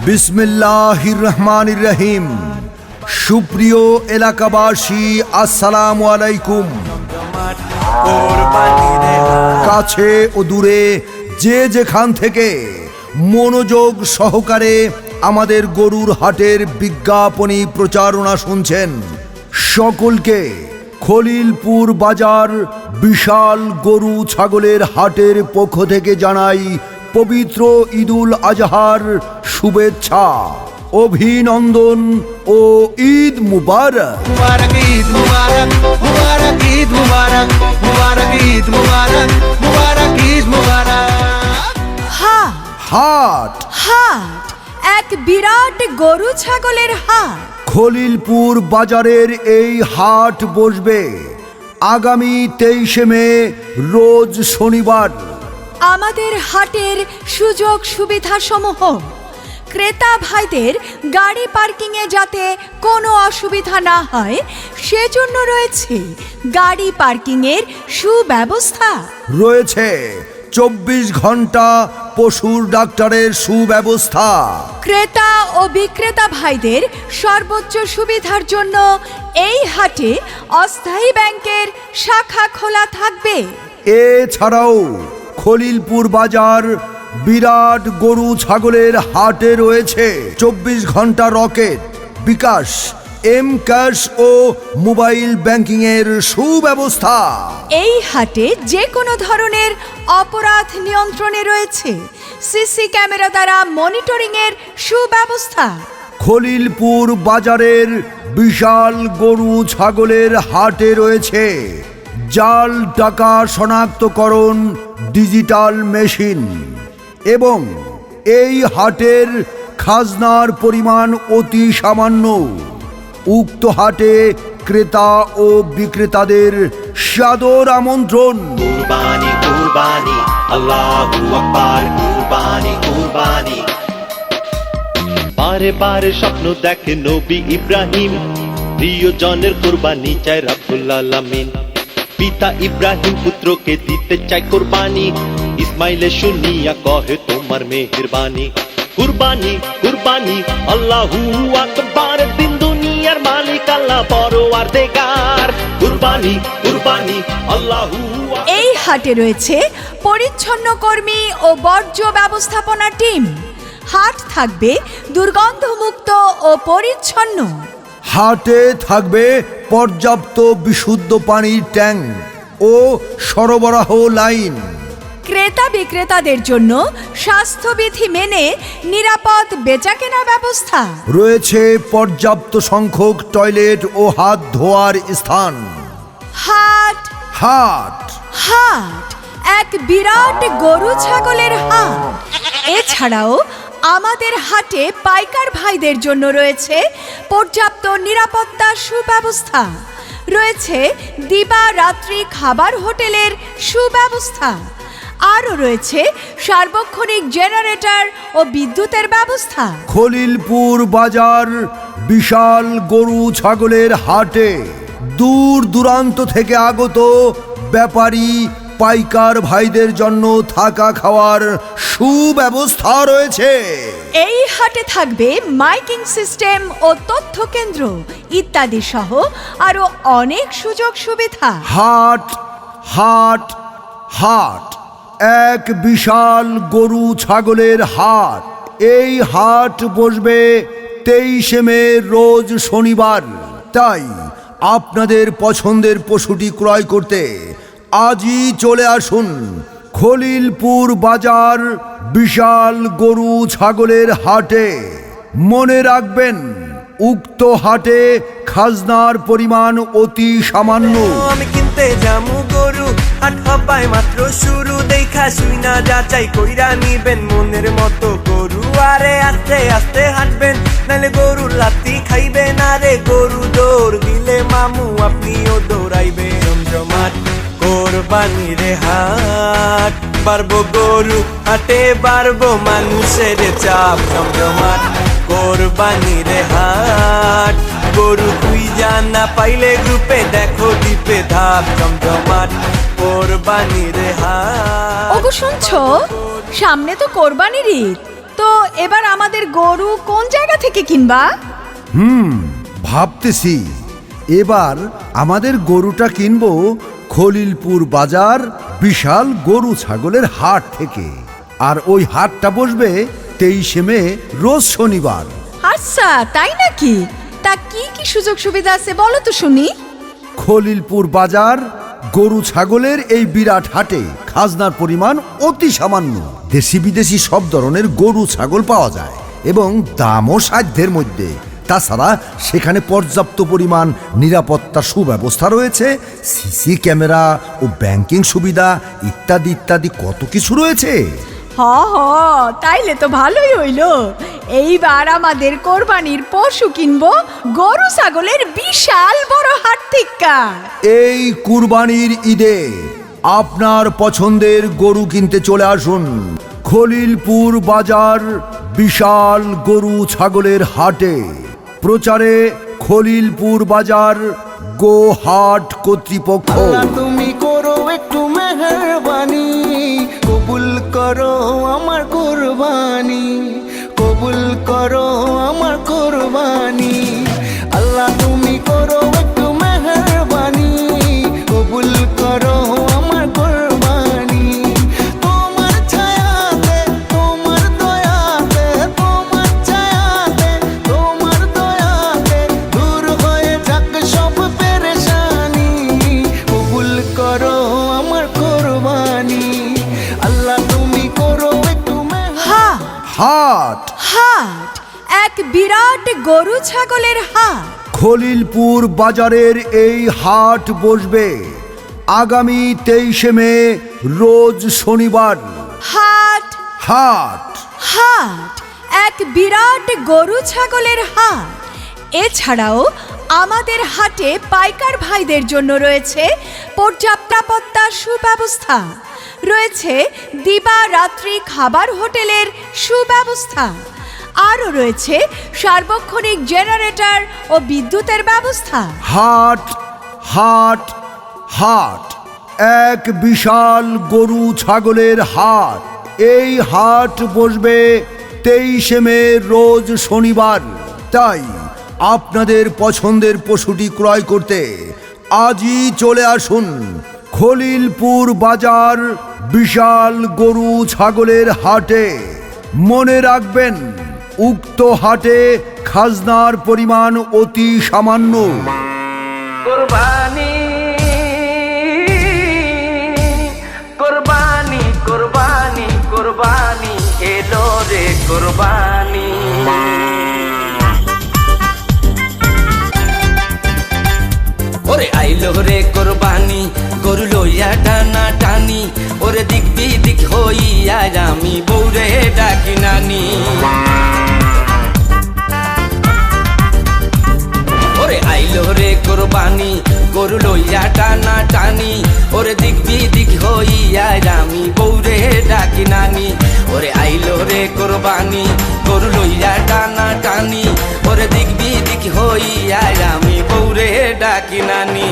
বিসমিল্লাহির রহমানির রহিম। সুপ্রিয় এলাকাবাসী, আসসালামু আলাইকুম। কাছে ও দূরে যে যেখান থেকে মনোযোগ সহকারে আমাদের গরুর হাটের বিজ্ঞাপনী প্রচারণা শুনছেন, সকলকে খলিলপুর বাজার বিশাল গরু ছাগলের হাটের পক্ষ থেকে জানাই পবিত্র ঈদুল আজহার শুভেচ্ছা, অভিনন্দন ও ঈদ মুবারক। মুবারক ঈদ মুবারক, মুবারক ঈদ মুবারক, মুবারক ঈদ মুবারক, মুবারক ঈদ মুবারক। হাট হাট, এক বিরাট গরু ছাগলের হাট। খলিলপুর বাজারের এই হাট বসবে আগামী 23 মে রোজ শনিবার। আমাদের হাটের সুযোগ সুবিধা সমূহ: ক্রেতা ভাইদের গাড়ি পার্কিংয়ে যাতে কোনো অসুবিধা না হয় সেজন্য রয়েছে গাড়ি পার্কিংয়ের সুব্যবস্থা। রয়েছে 24 ঘন্টা পশুর ডাক্তারের সুব্যবস্থা। ক্রেতা ও বিক্রেতা ভাইদের সর্বোচ্চ সুবিধার জন্য এই হাটে অস্থায়ী ব্যাংকের শাখা খোলা থাকবে। এছাড়াও খলিলপুর বাজার বিরাট গরু ছাগলের হাটে রয়েছে 24 ঘন্টা রকেট, বিকাশ, এম ক্যাশ ও মোবাইল ব্যাংকিং এর সুব্যবস্থা। এই হাটে যে কোনো ধরনের অপরাধ নিয়ন্ত্রণে রয়েছে সিসি ক্যামেরা দ্বারা মনিটরিং এর সুব্যবস্থা। খলিলপুর বাজারের বিশাল গরু ছাগলের হাটে রয়েছে জাল টাকা শনাক্তকরণ ডিজিটাল মেশিন এবং এই হাটের খাজনার পরিমাণ অতি সামান্য। উক্ত হাটে ক্রেতা ও বিক্রেতাদের সাদর আমন্ত্রণ। কুরবানি কুরবানি, আল্লাহু আকবার, কুরবানি কুরবানি। বারে বারে স্বপ্ন দেখে নবী ইব্রাহিম, প্রিয়জনের কুরবানি চায় রাব্বুল আলামিন। পিতা ইব্রাহিম পুত্রকে দিতে চায় কুরবানি, ইসমাইলে শুনিয়া কহে তোমার মেহেরবানি। কুরবানি কুরবানি, আল্লাহু আকবার, দিন দুনিয়ার মালিক আল্লাহ পরওয়ারদিগার। কুরবানি কুরবানি, আল্লাহু। এই হাটে রয়েছে পরিচ্ছন্ন কর্মী ও বর্জ্য ব্যবস্থাপনা টিম। হাট থাকবে দুর্গন্ধমুক্ত ও পরিচ্ছন্ন। হাটে থাকবে পর্যাপ্ত বিশুদ্ধ পানির ট্যাঙ্ক ও সরবরাহ লাইন। ক্রেতা বিক্রেতাদের জন্য স্বাস্থ্যবিধি মেনে নিরাপদ বেচাকেনা ব্যবস্থা। রয়েছে পর্যাপ্ত সংখ্যক টয়লেট ও হাত ধোয়ার স্থান। হাট হাট হাট, এক বিরাট গরু ছাগলের হাট। এছাড়াও আমাদের হাটে পাইকার ভাইদের জন্য রয়েছে পর্যাপ্ত নিরাপত্তা সুব্যবস্থা। রয়েছে দিবা রাত্রি খাবার হোটেলের সুব্যবস্থা। আরও রয়েছে সার্বক্ষণিক জেনারেটর ও বিদ্যুতের ব্যবস্থা। খলিলপুর বাজার বিশাল গরু ছাগলের হাটে দূর দূরান্ত থেকে আগত ব্যাপারী পাইকার ভাইদের জন্য থাকা খাওয়ার সুব্যবস্থা রয়েছে। এই হাটে থাকবে মাইকিং সিস্টেম ও তথ্য কেন্দ্র ইত্যাদি সহ আরো অনেক সুযোগ সুবিধা। হাট হাট হাট, এক বিশাল গরু ছাগলের হাট। এই হাট বসবে 23 মে রোজ শনিবার। তাই আপনাদের পছন্দের পশুটি ক্রয় করতে আজই চলে আসুন খলিলপুর বাজার বিশাল গরু ছাগলের হাটে। মনে রাখবেন, উক্ত হাটে খাজনার পরিমাণ অতি সামান্য। আমি কিনতে যামু গরু, হাট হবাই মাত্র শুরু, দেখা শুই না যাচাই কইরা নিবেন মনের মতো গরু। আরে আস্তে আস্তে হাঁটবেন, নাহলে গরুর লাত্তি খাইবেন। আরে গরু দৌড় দিলে মামু আপনিও দৌড়াইবেন। জমজমাট কোরবানির হাট, বাড়বো গরু হাটে, বাড়বো মানুষের চাপ। জমজমাট কোরবানির হাট, গরু তুই জানা পাইলে গ্রুপে দেখো দ্বীপে ধাপ। জমজমাট কোরবানির হাট। ওগো শুনছো, সামনে তো কোরবানির ঈদ, তো এবার আমাদের গরু কোন জায়গা থেকে কিনবা? ভাবতেছি এবার আমাদের গরুটা কিনবো খলিলপুর বাজার বিশাল গরু ছাগলের হাট থেকে। আর ওই হাটটা বসবে 23 মে রোজ শনিবার। আচ্ছা, তাই নাকি? তা কি কি সুযোগ সুবিধা আছে বলো তো শুনি। খলিলপুর বাজার গরু ছাগলের এই বিরাট হাটে খাজনার পরিমাণ অতি সামান্য। দেশি বিদেশি সব ধরনের গরু ছাগল পাওয়া যায় এবং দামও সাধ্যের মধ্যে। তাছাড়া সেখানে পর্যাপ্ত পরিমাণ নিরাপত্তা সুব্যবস্থা রয়েছে, সিসি ক্যামেরা ও ব্যাংকিং সুবিধা ইত্যাদি ইত্যাদি কত কিছু রয়েছে। হ হ, তাইলে তো ভালোই হইল। এইবার আমাদের কোরবানির পশু কিনবো গরু ছাগলের বিশাল বড় হাট থেকে। এই কুরবানির ঈদে আপনার পছন্দের গরু কিনতে চলে আসুন খলিলপুর বাজার বিশাল গরু ছাগলের হাটে। প্রচারে খলিলপুর বাজার গো হাট কর্তৃপক্ষ। তুমি করো একটু মেহেরবানি, কবুল করো আমার কুরবানি, কবুল করো আমার কুরবানি। আল্লাহ তুমি করো একটু মেহেরবানি, কবুল করো আমার কুরবানি। তোমার ছায়াতে, তোমার দয়াতে, তোমার ছায়াতে, তোমার দয়াতে দূর হয়ে যাক সব পেরেশানি। কবুল করো আমার কুরবানি, আল্লাহ তুমি করো একটু হাট হাট, এক বিরাট গরু ছাগলের হাট। খলিলপুর বাজারের এই হাট বসবে আগামী 23 মে রোজ শনিবার। হাট হাট হাট, এক বিরাট গরু ছাগলের হাট। এছাড়াও আমাদের হাটে পাইকার ভাইদের জন্য রয়েছে পর্যাপ্ত নিরাপত্তা সুব্যবস্থা, রয়েছে দিবারাত্রি খাবার হোটেলের সুব্যবস্থা, আরও রয়েছে সার্বক্ষণিক জেনারেটর ও বিদ্যুতের ব্যবস্থা। হাট হাট হাট, এক বিশাল গরু ছাগলের হাট। এই হাট বসবে 23 মে রোজ শনিবার। তাই আপনাদের পছন্দের পশুটি ক্রয় করতে আজই চলে আসুন খলিলপুর বাজার বিশাল গরু ছাগলের হাটে। মনে রাখবেন, উক্ত হাটে খাজনার পরিমাণ অতি সামান্য। কুরবানি কুরবানি কুরবানি কুরবানি এলো রে কুরবানি। ওরে আইলো রে কুরবানি, গরু লইয়া টানা টানি, ওরে দিক বিদিক হইয়া আমি বউরে ডাকি নানি। ওরে আইলো রে কুরবানি, গরু লইয়া টানা টানি, ওরে দিক বিদিক হইয়া আমি বউরে ডাকি নানি। ওরে আইলো রে কুরবানি, গরু লইয়া টানা টানি, ওরে দিক বিদিক হইয়া আমি বউরে ডাকি নানি।